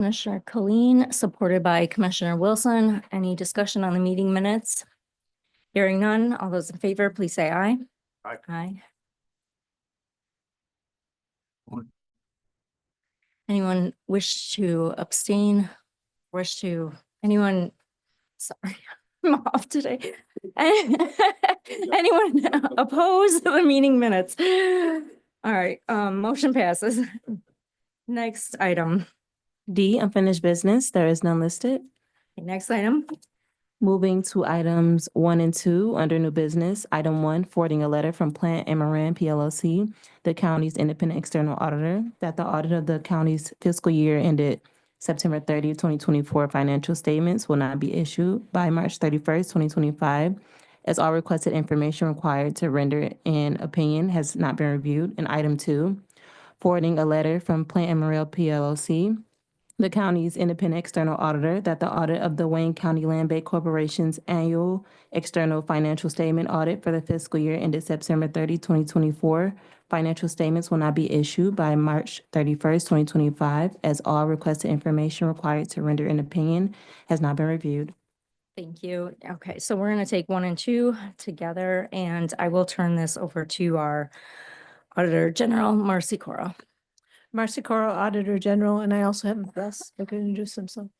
Commissioner Colleen, supported by Commissioner Wilson. Any discussion on the meeting minutes? Hearing none, all those in favor, please say aye. Aye. Aye. Anyone wish to abstain? Anyone, sorry, I'm off today. Anyone oppose the meeting minutes? All right, motion passes. Next item. D, unfinished business. There is none listed. Next item. Moving to items 1 and 2 under new business. Item 1, forwarding a letter from Plant and Moran PLLC, the county's independent external auditor, that the audit of the county's fiscal year ended September 30th, 2024 financial statements will not be issued by March 31st, 2025, as all requested information required to render an opinion has not been reviewed. And item 2, forwarding a letter from Plant and Moran PLLC, the county's independent external auditor, that the audit of the Wayne County Land Bank Corporation's annual external financial statement audit for the fiscal year ended September 30, 2024, financial statements will not be issued by March 31st, 2025, as all requested information required to render an opinion has not been reviewed. Thank you. Okay, so we're going to take 1 and 2 together, and I will turn this over to our Auditor General, Marcy Cora. Marcy Cora, Auditor General, and I also have Gus. They can introduce themselves.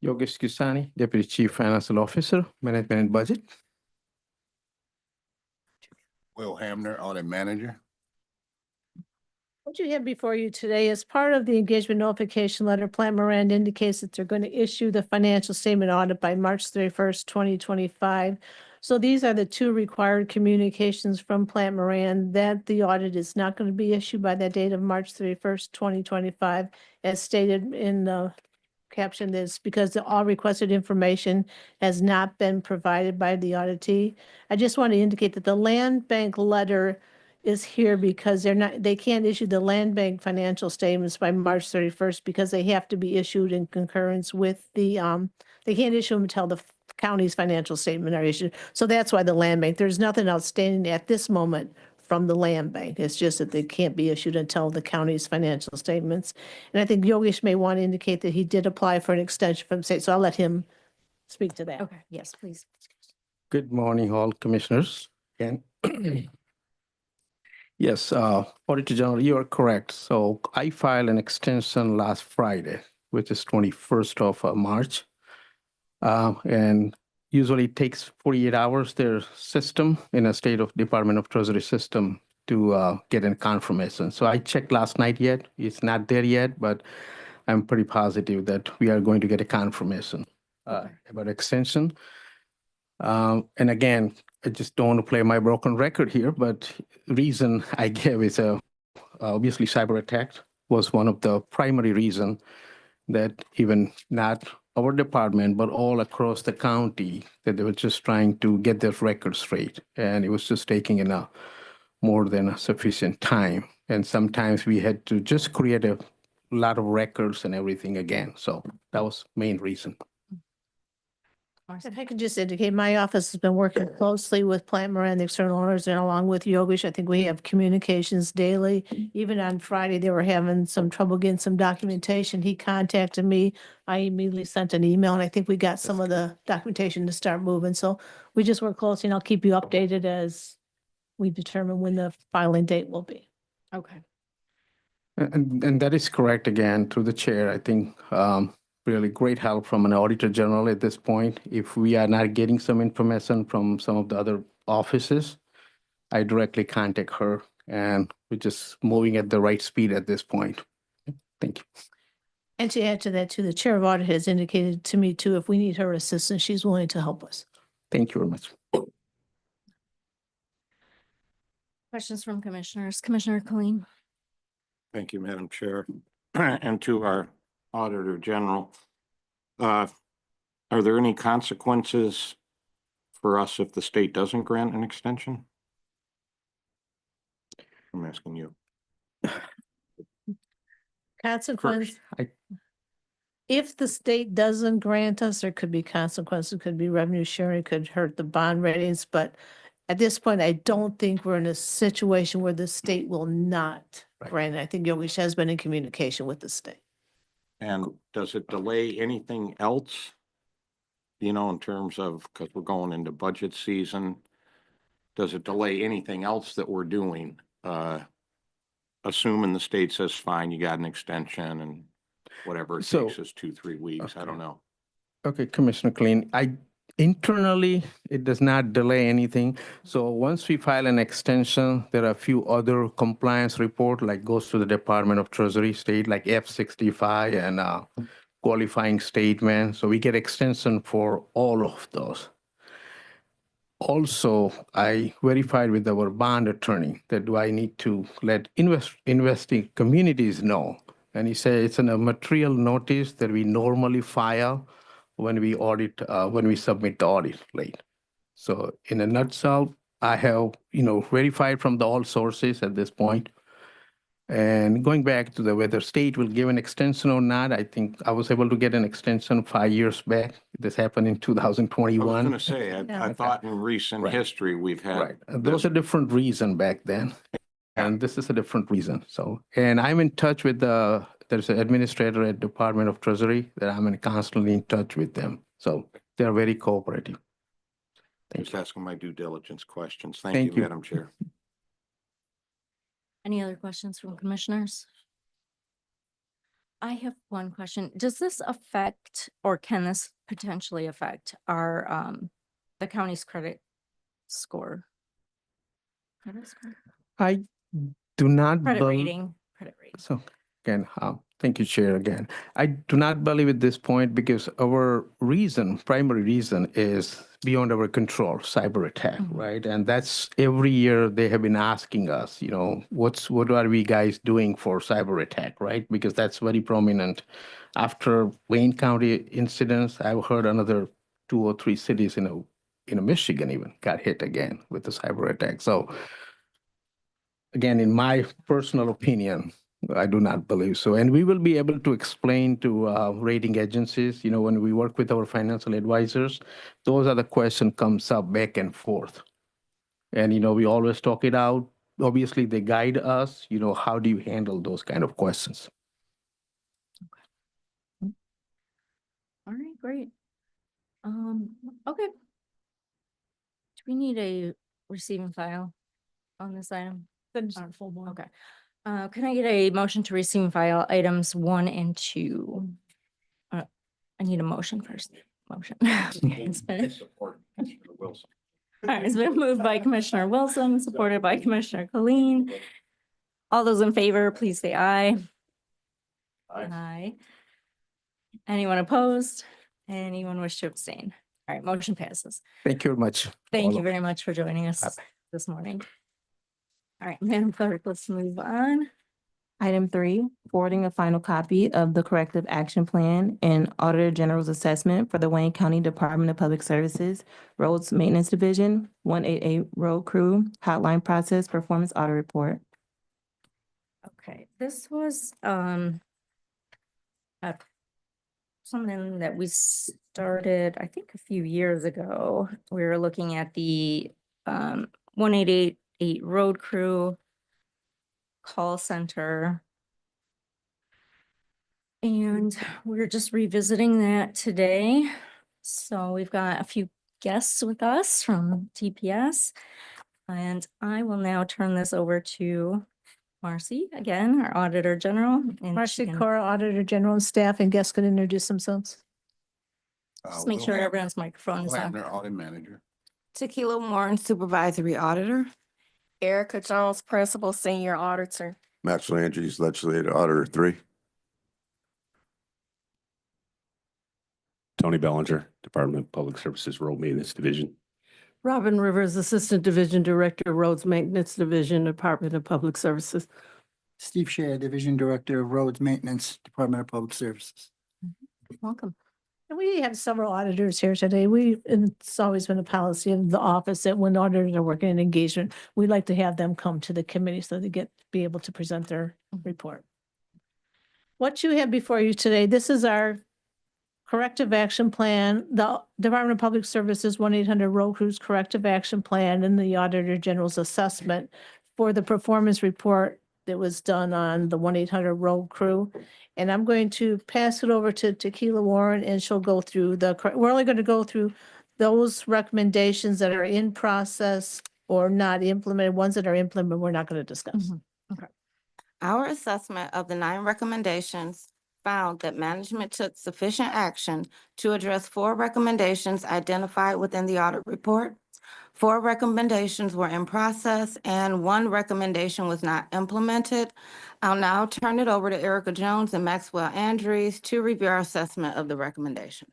Yogesh Kisani, Deputy Chief Financial Officer, Management and Budget. Will Hamner, Audit Manager. What you have before you today is part of the engagement notification letter. Plant Moran indicates that they're going to issue the financial statement audit by March 31st, 2025. So these are the 2 required communications from Plant Moran that the audit is not going to be issued by that date of March 31st, 2025, as stated in the caption. This because all requested information has not been provided by the auditee. I just want to indicate that the land bank letter is here because they can't issue the land bank financial statements by March 31st because they have to be issued in concurrence with the, they can't issue them until the county's financial statement are issued. So that's why the land bank, there's nothing outstanding at this moment from the land bank. It's just that they can't be issued until the county's financial statements. And I think Yogesh may want to indicate that he did apply for an extension from state. So I'll let him speak to that. Okay, yes, please. Good morning, all commissioners. Again. Yes, Auditor General, you are correct. So I filed an extension last Friday, which is 21st of March. And usually it takes 48 hours, their system in a state of Department of Treasury system to get a confirmation. So I checked last night yet. It's not there yet, but I'm pretty positive that we are going to get a confirmation about extension. And again, I just don't want to play my broken record here, but reason I gave is obviously cyber attack was one of the primary reason that even not our department, but all across the county, that they were just trying to get their records straight. And it was just taking more than a sufficient time. And sometimes we had to just create a lot of records and everything again. So that was main reason. If I could just indicate, my office has been working closely with Plant Moran, the external owners, and along with Yogesh. I think we have communications daily. Even on Friday, they were having some trouble getting some documentation. He contacted me. I immediately sent an email, and I think we got some of the documentation to start moving. So we just work closely, and I'll keep you updated as we determine when the filing date will be. Okay. And that is correct again, through the chair. I think really great help from an Auditor General at this point. If we are not getting some information from some of the other offices, I directly contact her, and we're just moving at the right speed at this point. Thank you. And to add to that, too, the chair of audit has indicated to me, too, if we need her assistance, she's willing to help us. Thank you very much. Questions from commissioners? Commissioner Colleen. Thank you, Madam Chair. And to our Auditor General, are there any consequences for us if the state doesn't grant an extension? I'm asking you. Consequence. If the state doesn't grant us, there could be consequences, could be revenue sharing, could hurt the bond ratings. But at this point, I don't think we're in a situation where the state will not grant it. I think Yogesh has been in communication with the state. And does it delay anything else? You know, in terms of, because we're going into budget season, does it delay anything else that we're doing? Assuming the state says, fine, you got an extension and whatever it So- takes us 2-3 weeks, I don't Okay. know. Okay, Commissioner Clean, internally, it does not delay anything. So once we file an extension, there are a few other compliance report, like goes to the Department of Treasury State, like F-65 and qualifying statement. So we get extension for all of those. Also, I verified with our bond attorney that do I need to let investing communities know? And he said it's a material notice that we normally file when we audit, when we submit the audit late. So in a nutshell, I have, verified from all sources at this point. And going back to whether state will give an extension or not, I think I was able to get an extension 5 years back. This happened in I was 2021. gonna say, I thought in recent Right. history, we've had. Right. There was a different reason back then. And this is a different reason. So, and I'm in touch with there's an administrator at Department of Treasury that I'm constantly in touch with them. So they're very cooperative. Thank Just you. asking my due diligence questions. Thank Thank you, you. Madam Chair. Any other questions from commissioners? I have one question. Does this affect, or can this potentially affect our, the county's credit score? Credit score? I do not Credit bel- rating, credit rating. So again, thank you, Chair, again. I do not believe at this point because our primary reason is beyond our control, cyber attack, right? And that's every year they have been asking us, what are we guys doing for cyber attack, right? Because that's very prominent. After Wayne County incidents, I've heard another 2 or 3 cities in Michigan even got hit again with the cyber attack. So again, in my personal opinion, I do not believe so. And we will be able to explain to rating agencies, when we work with our financial advisors, those are the question comes up back and forth. And, we always talk it out. Obviously, they guide us, how do you handle those kind of questions? All right, great. Okay. Do we need a receiving file on this item? Then just a full one. Okay. Can I get a motion to receive and file items 1 and 2? I need a motion first. Motion. It's been- Support Commissioner Wilson. All right, it's been moved by Commissioner Wilson, supported by Commissioner Colleen. All those in favor, please say aye. Aye. Anyone opposed? Anyone wish to abstain? All right, motion passes. Thank you very much. Thank all you of very much for joining us Bye-bye. this morning. All right, Madam Clerk, let's move on. Item 3, forwarding a final copy of the corrective action plan and Auditor General's assessment for the Wayne County Department of Public Services, Roads Maintenance Division, 188 Road Crew, Hotline Process Performance Audit Report. Okay, this was something that we started, I think, a few years ago. We were looking at the 1888 Road Crew call center. And we're just revisiting that today. So we've got a few guests with us from TPS. And I will now turn this over to Marcy, again, our Auditor General. and she Marcy can Cora, Auditor General and staff and guests can introduce themselves. Just make sure everyone's microphone is on. Audit Manager. Tequila Warren, Supervisory Auditor. Erica Jones, Principal Senior Auditor. Matt Landry's Legislative Auditor 3. Tony Bellinger, Department of Public Services Road Maintenance Division. Robin Rivers, Assistant Division Director, Roads Maintenance Division, Department of Public Services. Steve Shea, Division Director of Roads Maintenance, Department of Public Services. Welcome. And we have several auditors here today. And it's always been a policy of the office that when auditors are working in engagement, we like to have them come to the committee so they be able to present their report. What you have before you today, this is our corrective action plan, the Department of Public Services 1-800 Road Crews Corrective Action Plan and the Auditor General's assessment for the performance report that was done on the 1-800 road crew. And I'm going to pass it over to Tequila Warren, and she'll go through we're only going to go through those recommendations that are in process or not implemented. Ones that are implemented, we're not going to discuss. Our assessment of the 9 recommendations found that management took sufficient action to address 4 recommendations identified within the audit report. 4 recommendations were in process and 1 recommendation was not implemented. I'll now turn it over to Erica Jones and Maxwell Andrews to review our assessment of the recommendations.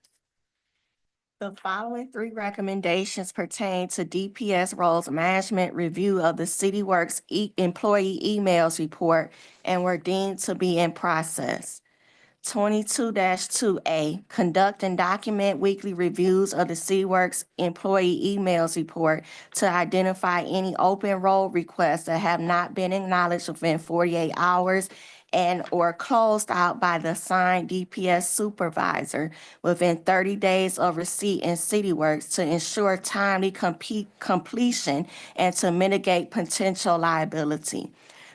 The following 3 recommendations pertain to DPS roles management review of the CityWorks employee emails report and were deemed to be in process. 22-2A, conduct and document weekly reviews of the CityWorks employee emails report to identify any open role requests that have not been acknowledged within 48 hours and or closed out by the assigned DPS supervisor within 30 days of receipt in CityWorks to ensure timely completion and to mitigate potential liability.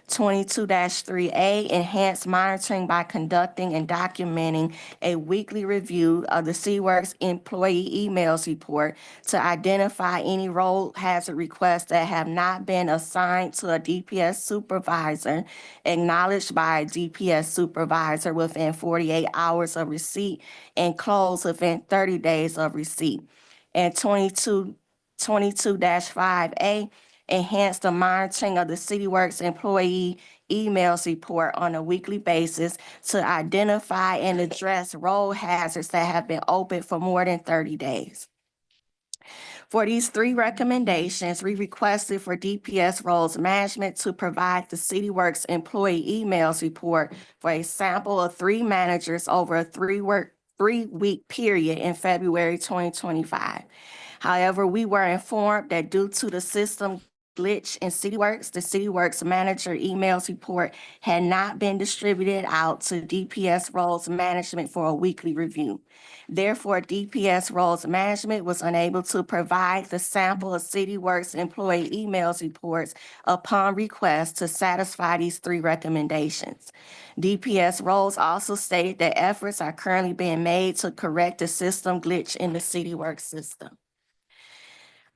22-3A, enhanced monitoring by conducting and documenting a weekly review of the CWorks employee emails report to identify any role hazard requests that have not been assigned to a DPS supervisor, acknowledged by a DPS supervisor within 48 hours of receipt, and closed within 30 days of receipt. And 22-5A, enhance the monitoring of the CityWorks employee emails report on a weekly basis to identify and address role hazards that have been open for more than 30 days. For these 3 recommendations, we requested for DPS roles management to provide the CityWorks employee emails report for a sample of 3 managers over a 3-week period in February 2025. However, we were informed that due to the system glitch in CityWorks, the CityWorks manager emails report had not been distributed out to DPS roles management for a weekly review. Therefore, DPS roles management was unable to provide the sample of CityWorks employee emails reports upon request to satisfy these 3 recommendations. DPS roles also stated that efforts are currently being made to correct the system glitch in the CityWorks system.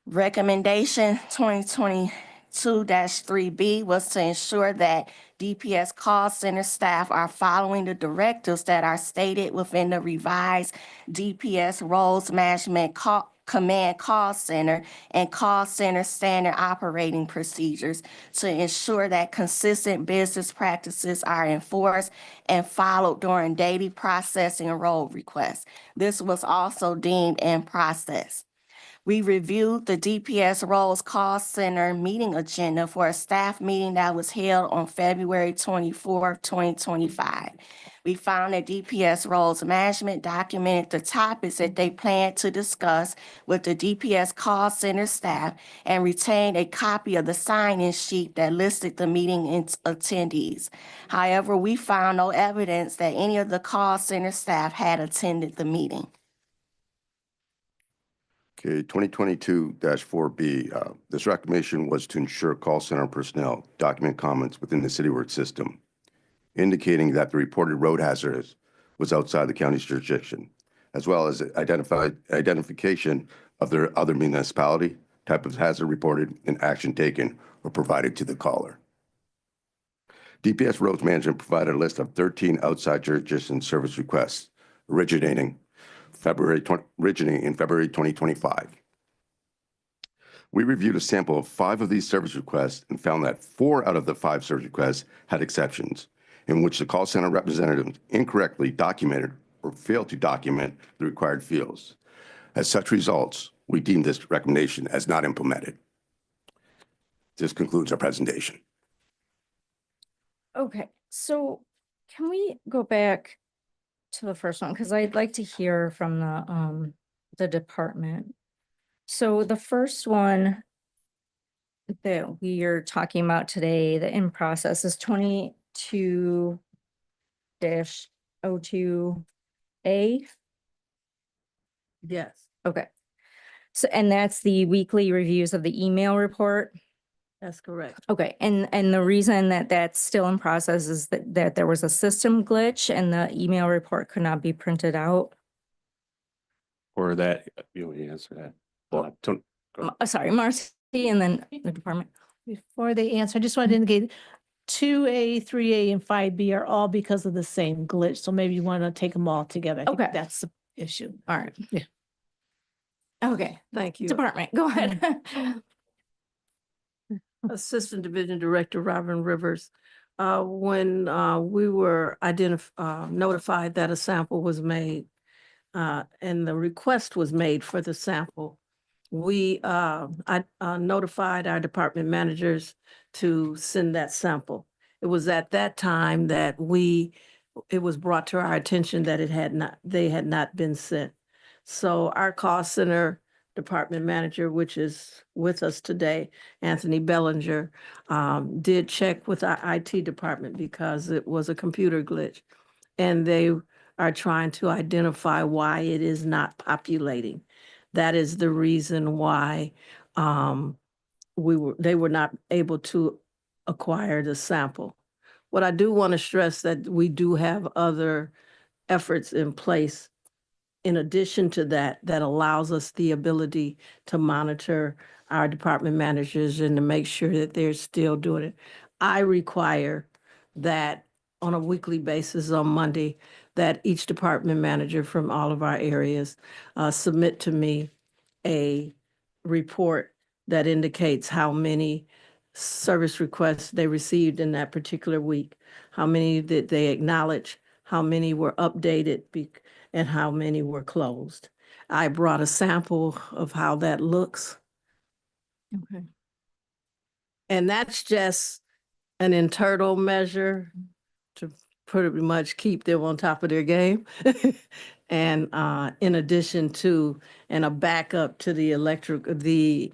Recommendation 2022-3B was to ensure that DPS call center staff are following the directives that are stated within the revised DPS roles management command call center and call center standard operating procedures to ensure that consistent business practices are enforced and followed during daily processing and role requests. This was also deemed in process. We reviewed the DPS roles call center meeting agenda for a staff meeting that was held on February 24, 2025. We found that DPS roles management documented the topics that they planned to discuss with the DPS call center staff and retained a copy of the sign-in sheet that listed the meeting attendees. However, we found no evidence that any of the call center staff had attended the meeting. Okay, 2022-4B, this recommendation was to ensure call center personnel document comments within the CityWorks system, indicating that the reported road hazard was outside the county's jurisdiction, as well as identification of their other municipality, type of hazard reported, and action taken or provided to the caller. DPS Roads Management provided a list of 13 outside jurisdiction service requests originating in February 2025. We reviewed a sample of 5 of these service requests and found that 4 out of the 5 service requests had exceptions in which the call center representative incorrectly documented or failed to document the required fields. As such results, we deemed this recommendation as not implemented. This concludes our presentation. Okay, so can we go back to the first one? Because I'd like to hear from the department. So the first one that we are talking about today, the in process, is 22-02A. Yes. Okay. So, and that's the weekly reviews of the email report. That's correct. Okay, and the reason that that's still in process is that there was a system glitch and the email report could not be printed out? Or that, you want me to answer that? Well, Go ahead. Sorry, Marcy, and then the department. Before they answer, I just wanted to indicate 2A, 3A, and 5B are all because of the same glitch. So maybe you want to take them all together. I think Okay. that's the issue. All right. Yeah. Okay, Thank you. department, go ahead. Assistant Division Director Robin Rivers. When we were notified that a sample was made and the request was made for the sample, I notified our department managers to send that sample. It was at that time that it was brought to our attention that they had not been sent. So our cost center department manager, which is with us today, Anthony Bellinger, did check with our IT department because it was a computer glitch. And they are trying to identify why it is not populating. That is the reason why they were not able to acquire the sample. What I do want to stress that we do have other efforts in place in addition to that, that allows us the ability to monitor our department managers and to make sure that they're still doing it. I require that on a weekly basis on Monday, that each department manager from all of our areas submit to me a report that indicates how many service requests they received in that particular week, how many that they acknowledge, how many were updated, and how many were closed. I brought a sample of how that looks. Okay. And that's just an internal measure to pretty much keep them on top of their game. And in addition to, and a backup to the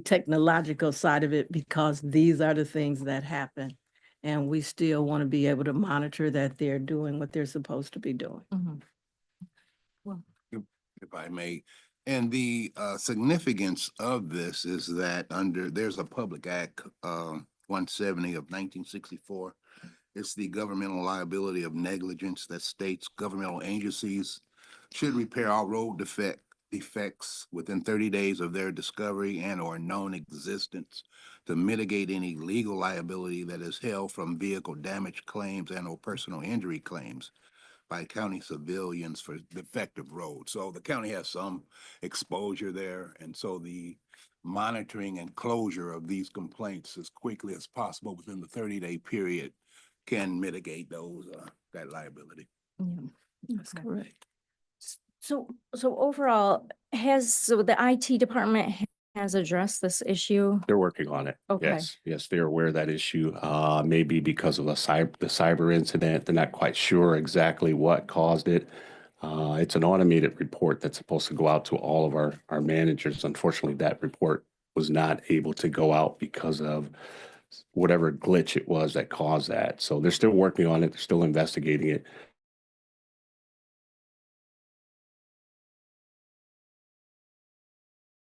technological side of it, because these are the things that happen. And we still want to be able to monitor that they're doing what they're supposed to be doing. Mhm. If I may. And the significance of this is that there's a Public Act 170 of 1964. It's the governmental liability of negligence that states governmental agencies should repair all road defects within 30 days of their discovery and or known existence to mitigate any legal liability that is held from vehicle damage claims and or personal injury claims by county civilians for defective roads. So the county has some exposure there. And so the monitoring and closure of these complaints as quickly as possible within the 30-day period can mitigate that liability. Yeah. That's Okay. correct. So overall, so the IT department has addressed this issue? They're working on it. Okay. Yes, they're aware of that issue. Maybe because of the cyber incident, they're not quite sure exactly what caused it. It's an automated report that's supposed to go out to all of our managers. Unfortunately, that report was not able to go out because of whatever glitch it was that caused that. So they're still working on it. They're still investigating it.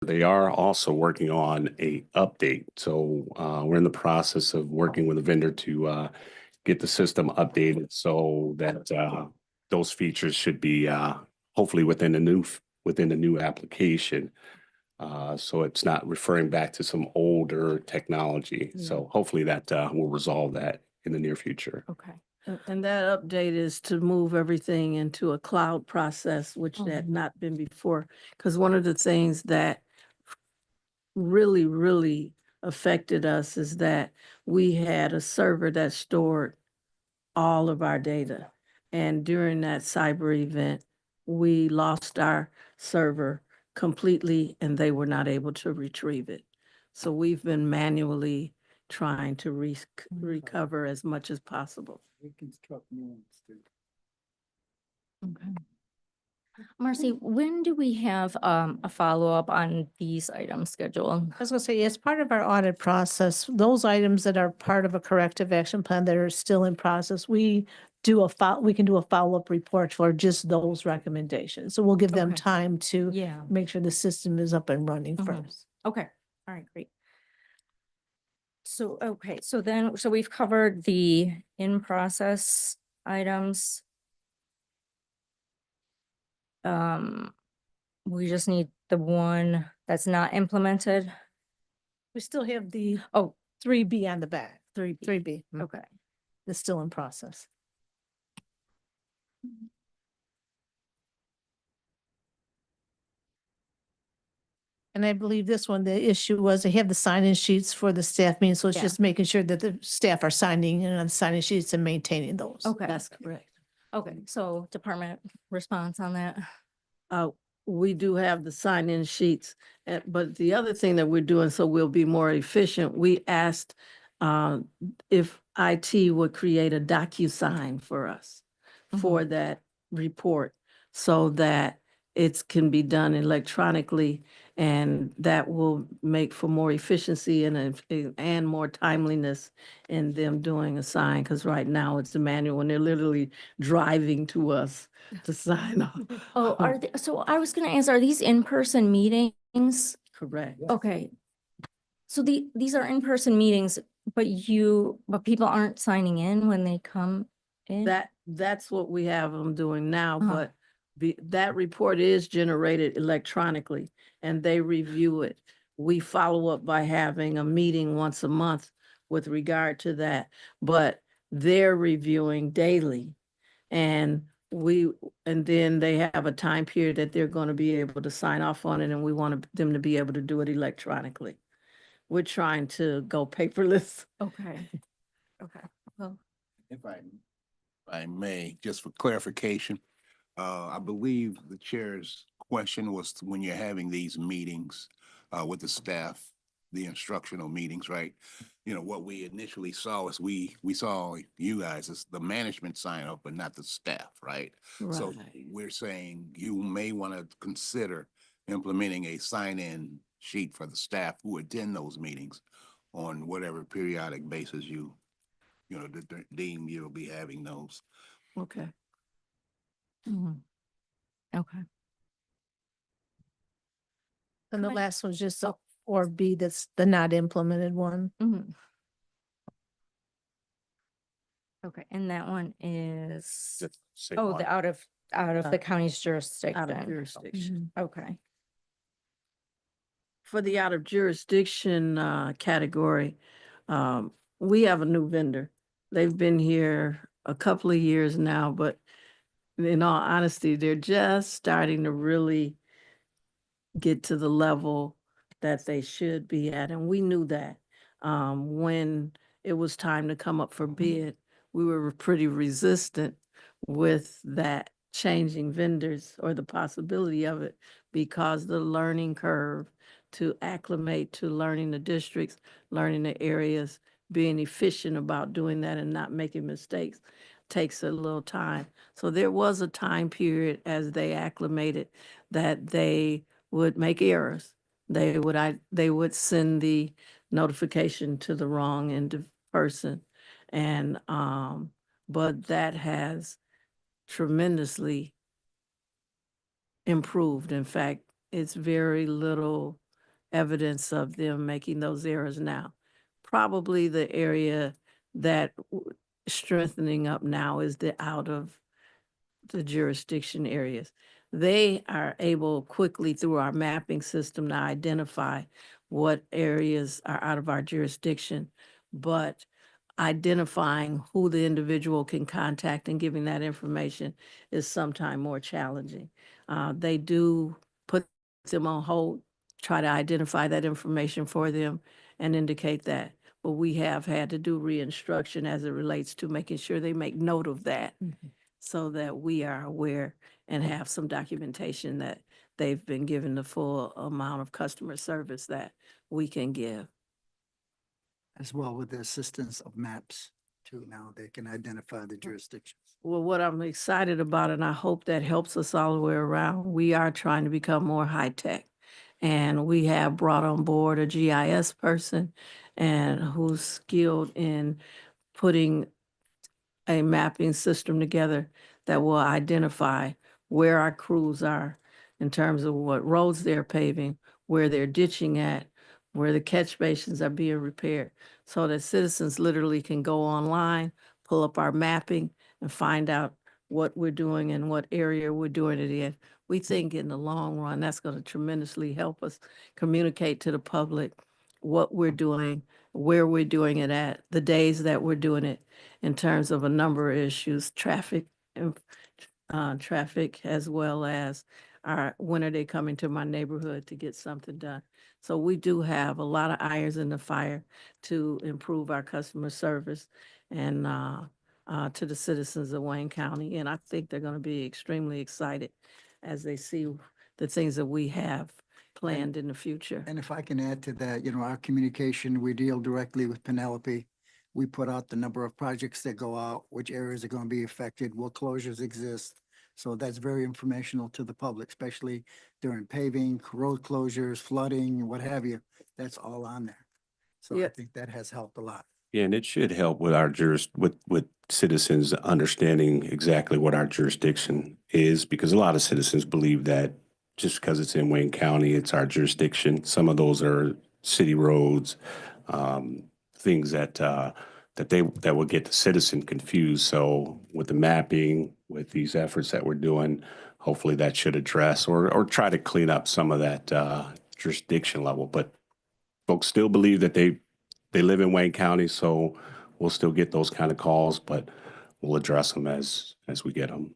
They are also working on a update. So we're in the process of working with a vendor to get the system updated so that those features should be hopefully within the new application. So it's not referring back to some older technology. So hopefully that will resolve that in the near future. Okay. And that update is to move everything into a cloud process, which had not been before. Because one of the things that really, really affected us is that we had a server that stored all of our data. And during that cyber event, we lost our server completely and they were not able to retrieve it. So we've been manually trying to recover as much as possible. Reconstruct new ones too. Okay. Marcy, when do we have a follow-up on these items scheduled? I was gonna say, as part of our audit process, those items that are part of a corrective action plan that are still in process, we can do a follow-up report for just those recommendations. So we'll give them Okay. time to Yeah. make sure the system is up and running Mhm. first. Okay. All right, great. So, okay, so then, so we've covered the in-process items. We just need the one that's not implemented. We still have the Oh, 3B on the back, 3B. 3B. Okay. It's still in process. And I believe this one, the issue was they have the sign-in sheets for the staff meeting, so it's Yeah. just making sure that the staff are signing in on the sign-in sheets and maintaining those. Okay. That's correct. Okay, so department response on that. Uh, we do have the sign-in sheets, but the other thing that we're doing, so we'll be more efficient, we asked if IT would create a DocuSign for us for that report so that it can be done electronically, and that will make for more efficiency and more timeliness in them doing a sign, because right now it's a manual and they're literally driving to us to sign off. Oh, are they, so I was gonna ask, are these in-person meetings? Correct. Okay. So these are in-person meetings, but people aren't signing in when they come in? That's what we have them doing now, Uh-huh. but that report is generated electronically and they review it. We follow up by having a meeting once a month with regard to that, but they're reviewing daily. And then they have a time period that they're going to be able to sign off on it, and we want them to be able to do it electronically. We're trying to go paperless. Okay. Okay, well, If I may, just for clarification, I believe the chair's question was when you're having these meetings with the staff, the instructional meetings, right? You know, what we initially saw is we saw you guys as the management sign up, but not the staff, right? So Right. we're saying you may want to consider implementing a sign-in sheet for the staff who attend those meetings on whatever periodic basis you know, deem you'll be having those. Okay. mhm. Okay. And the Correct. last one's just a 4B, that's the not implemented one. Mhm. Okay, and that one is, Just say oh, on. the out of Uh, the county's Out jurisdiction. of jurisdiction. Okay. For the out of jurisdiction category, we have a new vendor. They've been here a couple of years now, but in all honesty, they're just starting to really get to the level that they should be at, and we knew that. When it was time to come up for bid, we were pretty resistant with that changing vendors or the possibility of it because the learning curve to acclimate to learning the districts, learning the areas, being efficient about doing that and not making mistakes takes a little time. So there was a time period as they acclimated that they would make errors. They would send the notification to the wrong person. And, but that has tremendously improved. In fact, it's very little evidence of them making those errors now. Probably the area that strengthening up now is the out of the jurisdiction areas. They are able quickly through our mapping system to identify what areas are out of our jurisdiction, but identifying who the individual can contact and giving that information is sometimes more challenging. They do put them on hold, try to identify that information for them and indicate that. But we have had to do re-instruction as it relates to making sure they make note of that so that we are aware and have some documentation that they've been given the full amount of customer service that we can give. As well with the assistance of maps too. Now they can identify the jurisdictions. Well, what I'm excited about, and I hope that helps us all the way around, we are trying to become more high-tech. And we have brought on board a GIS person and who's skilled in putting a mapping system together that will identify where our crews are in terms of what roads they're paving, where they're ditching at, where the catch basins are being repaired, so that citizens literally can go online, pull up our mapping and find out what we're doing and what area we're doing it in. We think in the long run, that's going to tremendously help us communicate to the public what we're doing, where we're doing it at, the days that we're doing it in terms of a number of issues, traffic, and traffic, as well as when are they coming to my neighborhood to get something done. So we do have a lot of irons in the fire to improve our customer service and to the citizens of Wayne County. And I think they're going to be extremely excited as they see the things that we have planned in the future. And if I can add to that, our communication, we deal directly with Penelope. We put out the number of projects that go out, which areas are going to be affected, what closures exist. So that's very informational to the public, especially during paving, road closures, flooding, what have you. That's all on there. So I Yeah. think that has helped a lot. Yeah, and it should help with our with citizens understanding exactly what our jurisdiction is, because a lot of citizens believe that just because it's in Wayne County, it's our jurisdiction. Some of those are city roads, things that that will get the citizen confused. So with the mapping, with these efforts that we're doing, hopefully that should address or try to clean up some of that jurisdiction level. But folks still believe that they live in Wayne County, so we'll still get those kind of calls, but we'll address them as we get them.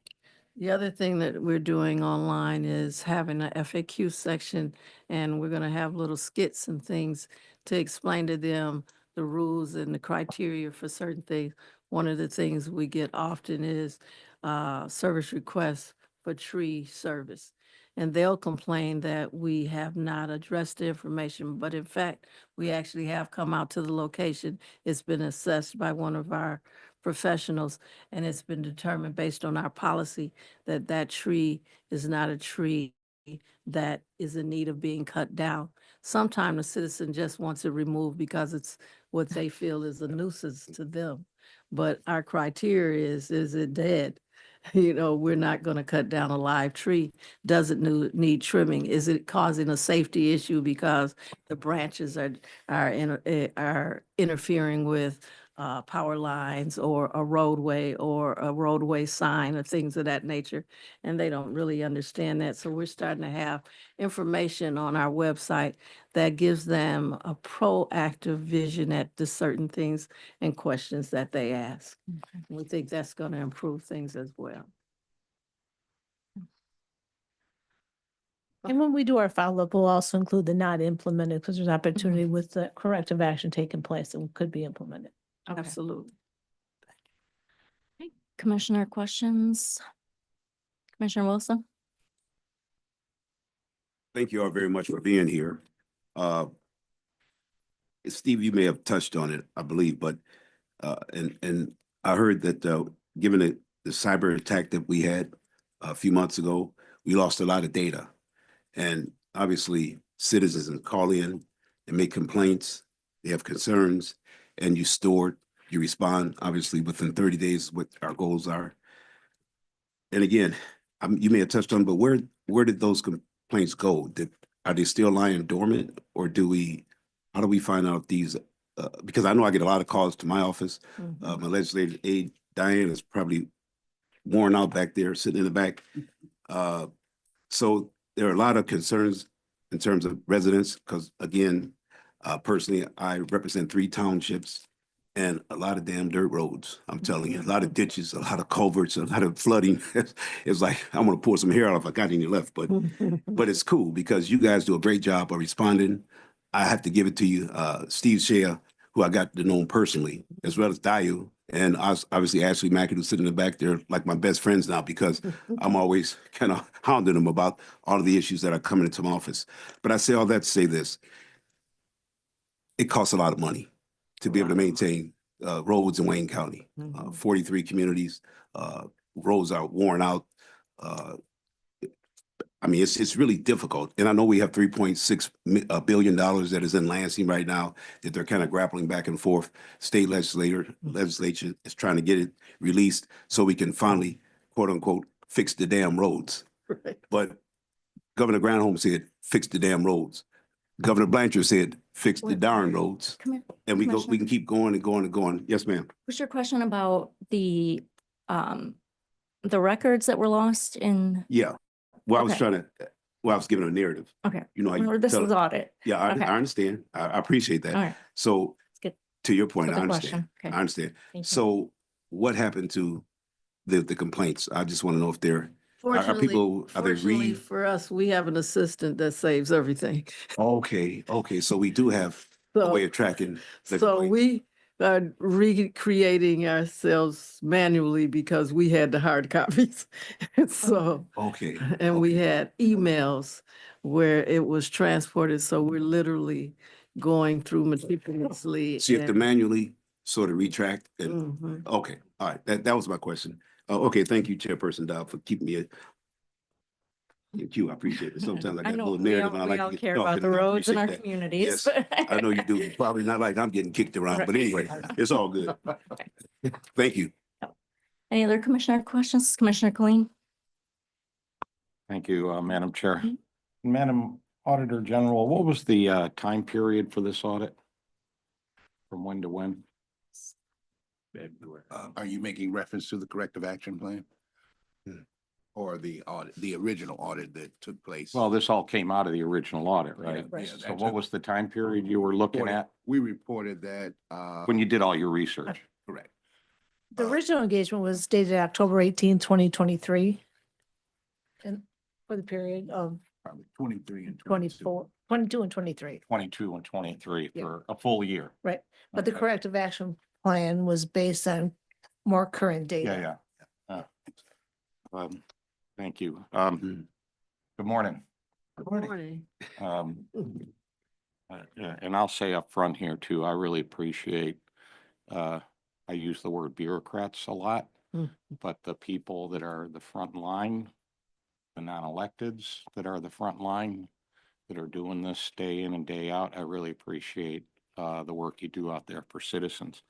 The other thing that we're doing online is having a FAQ section, and we're going to have little skits and things to explain to them the rules and the criteria for certain things. One of the things we get often is service requests for tree service. And they'll complain that we have not addressed the information, but in fact, we actually have come out to the location. It's been assessed by one of our professionals, and it's been determined based on our policy that that tree is not a tree that is in need of being cut down. Sometimes the citizen just wants it removed because it's what they feel is a nuisance to them. But our criteria is it dead? We're not going to cut down a live tree. Does it need trimming? Is it causing a safety issue because the branches are interfering with power lines or a roadway sign or things of that nature? And they don't really understand that. So we're starting to have information on our website that gives them a proactive vision at the certain things and questions that they ask. Okay. We think that's going to improve things as well. And when we do our follow-up, we'll also include the not implemented, because there's opportunity with the corrective action taking place that could be implemented. Okay. Absolutely. Commissioner questions? Commissioner Wilson? Thank you all very much for being here. Steve, you may have touched on it, I believe, but and I heard that given the cyber attack that we had a few months ago, we lost a lot of data. And obviously citizens call in and make complaints, they have concerns, and you store it, you respond, obviously within 30 days, what our goals are. And again, you may have touched on, but where did those complaints go? Are they still lying dormant, or how do we find out these? Because I know I get a lot of calls to my office. My legislative aide, Diane, is probably worn out back there, sitting in the back. So there are a lot of concerns in terms of residents, because again, personally, I represent 3 townships and a lot of damn dirt roads. I'm telling you, a lot of ditches, a lot of culverts, a lot of flooding. It's like, I'm gonna pour some hair out if I got any left, but it's cool because you guys do a great job of responding. I have to give it to you, Steve Shea, who I got to know personally, as well as Dayu, and obviously Ashley Mackey, who's sitting in the back there, like my best friends now, because I'm always kind of hounding them about all of the issues that are coming into my office. But I say all that to say this: it costs a lot of money to be able to maintain roads in Wayne County. 43 communities, roads are worn out. I mean, it's really difficult. And I know we have $3.6 billion that is in Lansing right now that they're kind of grappling back and forth. State legislature is trying to get it released so we can finally, quote unquote, fix the damn roads. Right. But Governor Granholm said, fix the damn roads. Governor Blanchard said, fix the Wait, darn roads. Come here. And we Commissioner. can keep going and going and going. Yes, ma'am. What's your question about the records that were lost in, Yeah. Well, I was Okay. trying to, I was giving a narrative. okay, You know, how you or this tell- was audit. Yeah, Okay. I understand. I appreciate that. All right, So good. to your point, So I the understand. question, okay. I understand. Thank you. So what happened to the complaints? I just want to know if they're, are people, are they Fortunately for us, we have an assistant that saves everything. Okay, so we do have a So- way of tracking. the So complaints. we are recreating ourselves manually because we had the hard copies. And so, Okay. and we okay. had emails where it was transported. So we're literally going through meticulously. So you have to and- manually sort of retract and, Mhm. okay, all right, that was my question. Okay, thank you, Chairperson Dow, for keeping me in queue. I appreciate it. Sometimes I got a know little we narrative all, and I we like all to get care about talking. the and I roads in our appreciate that. communities. Yes, but- I know you do. It's probably not like I'm getting kicked around, but anyway, it's all good. Thank you. Any other commissioner questions? Commissioner Colleen? Thank you, Madam Chair. Madam Auditor General, what was the time period for this audit? From when to when? Are you making reference to the corrective action plan? Or the audit, the original audit that took place? Well, this all came out of the original audit, right? Yeah, So that's what was the time period you were looking at We reported that, when you did all your research? correct. The original engagement was dated October 18, 2023. And for the period of Probably 23 and 22 and 23, 22 and 23 Yeah. for a full year. right? But the Okay. corrective action plan was based on more current data. Yeah. Thank you. Mhm. Good morning. Good morning. Um, yeah, and I'll say up front here too, I really appreciate, I use the word bureaucrats a lot, Mm. but the people that are the front line, the non-electeds that are the front line, that are doing this day in and day out, I really appreciate, the work you do out there for citizens.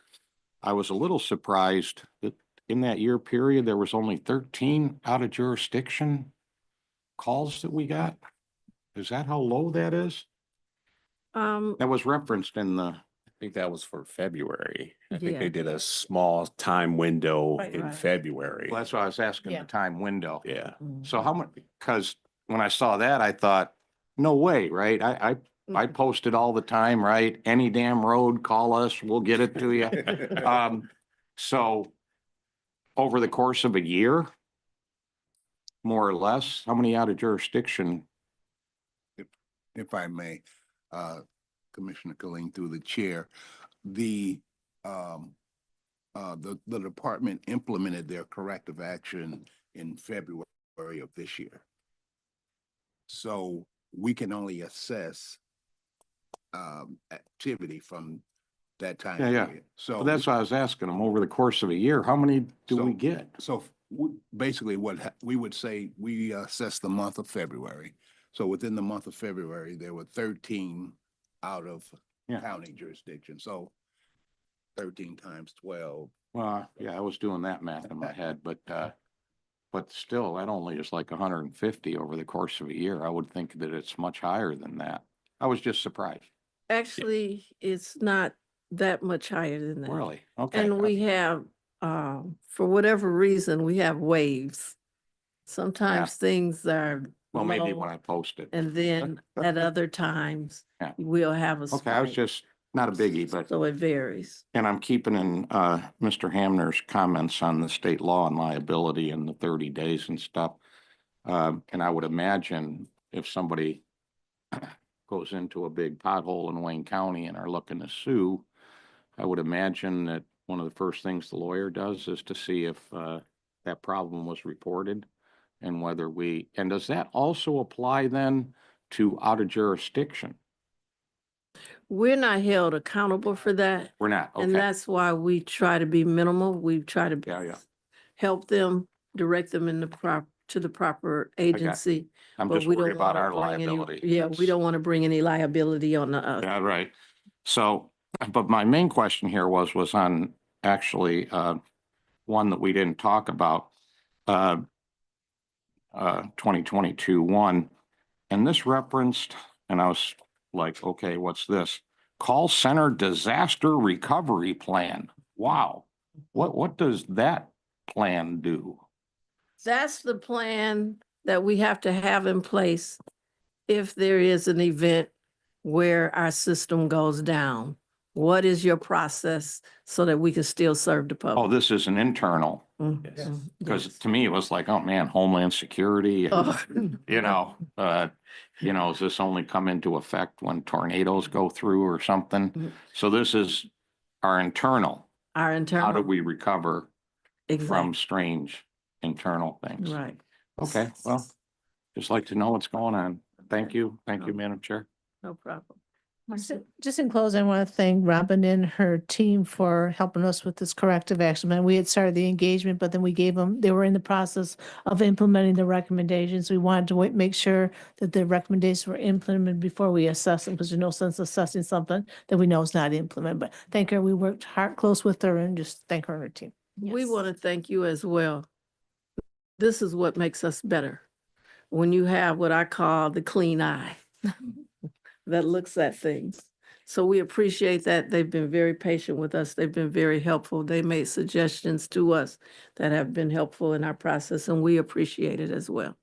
I was a little surprised that in that year period, there was only 13 out of jurisdiction calls that we got. Is that how low that is? That was referenced in the, I think that was for February. I think Yeah. they did a small time window Right. in Right. February. well, that's why I was asking, Yeah. the time window. Yeah. So how much, because when I saw that, I thought, no way, right? I posted all the time, right? Any damn road, call us, we'll get it to you. So over the course of a year, more or less, how many out of jurisdiction? If I may, Commissioner Colleen through the chair, the department implemented their corrective action in February of this year. So we can only assess activity from that time Yeah. period. So Well, that's why I was asking them, over the course of a year, how many do we So- get? So basically we would say, we assess the month of February. So within the month of February, there were 13 out of Yeah. county jurisdiction. So 13 times 12. Well, yeah, I was doing that math in my head, but still, that only is like 150 over the course of a year. I would think that it's much higher than that. I was just surprised. Actually, it's not that much higher than that. Really? Okay. And we have, for whatever reason, we have waves. Sometimes things are Well, maybe low, when I post it. and then at other times, Yeah. we'll have a Okay, I was spike. just, not a biggie, but, So it varies. and I'm keeping in, Mr. Hamner's comments on the state law and liability and the 30 days and stuff. And I would imagine if somebody goes into a big pothole in Wayne County and are looking to sue, I would imagine that one of the first things the lawyer does is to see if, that problem was reported and whether and does that also apply then to out of jurisdiction? We're not held accountable for that. We're not, And okay. that's why we try to be minimal. We try to Yeah. help them, direct them in the to the proper agency. I'm but just we worried don't about wanna our bring any- liability. Yeah, we don't want to bring any liability on us. Yeah, right. So, but my main question here was on actually, one that we didn't talk about, 2022 one, and this referenced, and I was like, okay, what's this? Call Center Disaster Recovery Plan. Wow. What does that plan do? That's the plan that we have to have in place if there is an event where our system goes down. What is your process so that we can still serve the Oh, public? this is an internal, because Yes. to me, it was like, oh man, Homeland Security, and, Oh. does this only come into effect when tornadoes go through or something? So this is our internal. Our How do internal, we recover from exactly, strange internal things? right. Okay, well, just like to know what's going on. Thank you, Madam Chair. No problem. Just in closing, I want to thank Robin and her team for helping us with this corrective action plan. We had started the engagement, but then we gave them, they were in the process of implementing the recommendations. We wanted to make sure that the recommendations were implemented before we assess them, because there's no sense assessing something that we know is not implemented. But thank her. We worked hard, close with her, and just thank her and her team. We Yes. want to thank you as well. This is what makes us better. When you have what I call the clean eye that looks at things. So we appreciate that. They've been very patient with us. They've been very helpful. They made suggestions to us that have been helpful in our process, and we appreciate it as well.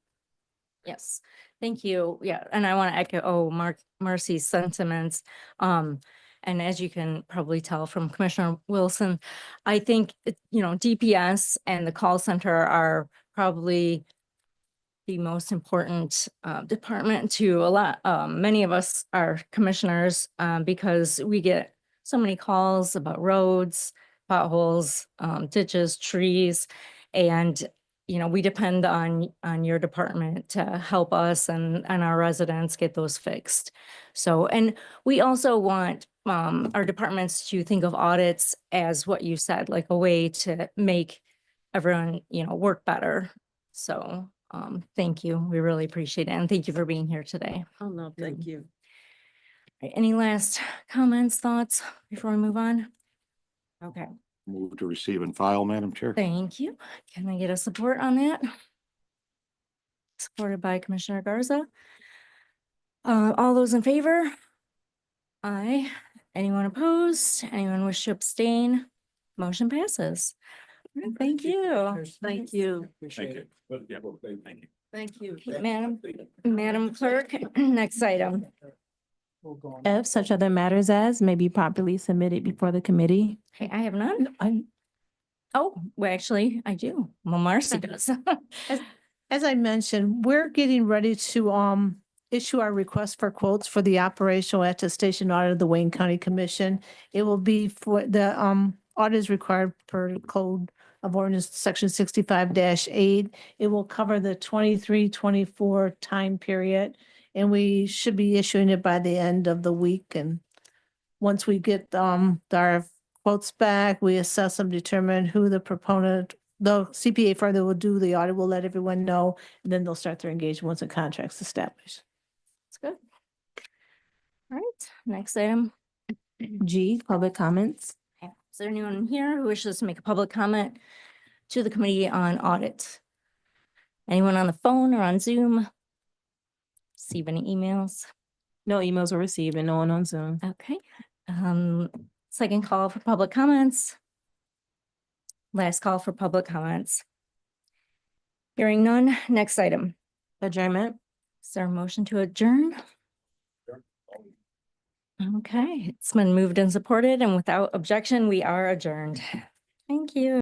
Yes, thank you. Yeah, and I want to echo Marcy's sentiments. And as you can probably tell from Commissioner Wilson, I think, DPS and the call center are probably the most important department to many of us are commissioners, because we get so many calls about roads, potholes, ditches, trees, and we depend on your department to help us and our residents get those fixed. So, and we also want our departments to think of audits as what you said, like a way to make everyone, work better. So, thank you. We really appreciate it. And thank you for being here today. Oh, no, thank you. Right, any last comments, thoughts before we move on? Okay, Move to receive and file, Madam Chair. thank you. Can I get a support on that? Supported by Commissioner Garza. All those in favor? Aye. Anyone opposed? Anyone wish to abstain? Motion passes. Thank you. Thank you. Thank you. Yeah, thank you. Thank you. Madam Clerk, next item. F, such other matters as may be properly submitted before the committee. Okay, I have none. Oh, well, actually, I do. Well, Marcy does. As I mentioned, we're getting ready to issue our request for quotes for the operational attestation audit of the Wayne County Commission. It will be for the audit is required per Code of Ordinance Section 65-8. It will cover the 23-24 time period, and we should be issuing it by the end of the week. And once we get our quotes back, we assess them, determine who the proponent, the CPA firm that will do the audit will let everyone know, and then they'll start their engagement once the contract's established. That's good. All right, next item. G, public comments. Okay, is there anyone here who wishes to make a public comment to the Committee on Audit? Anyone on the phone or on Zoom? Receive any emails? No emails were received and no one on Zoom. Okay. Second call for public comments. Last call for public comments. Hearing none, next item. Adjournment. Is there a motion to adjourn? Okay, it's been moved and supported, and without objection, we are adjourned. Thank you.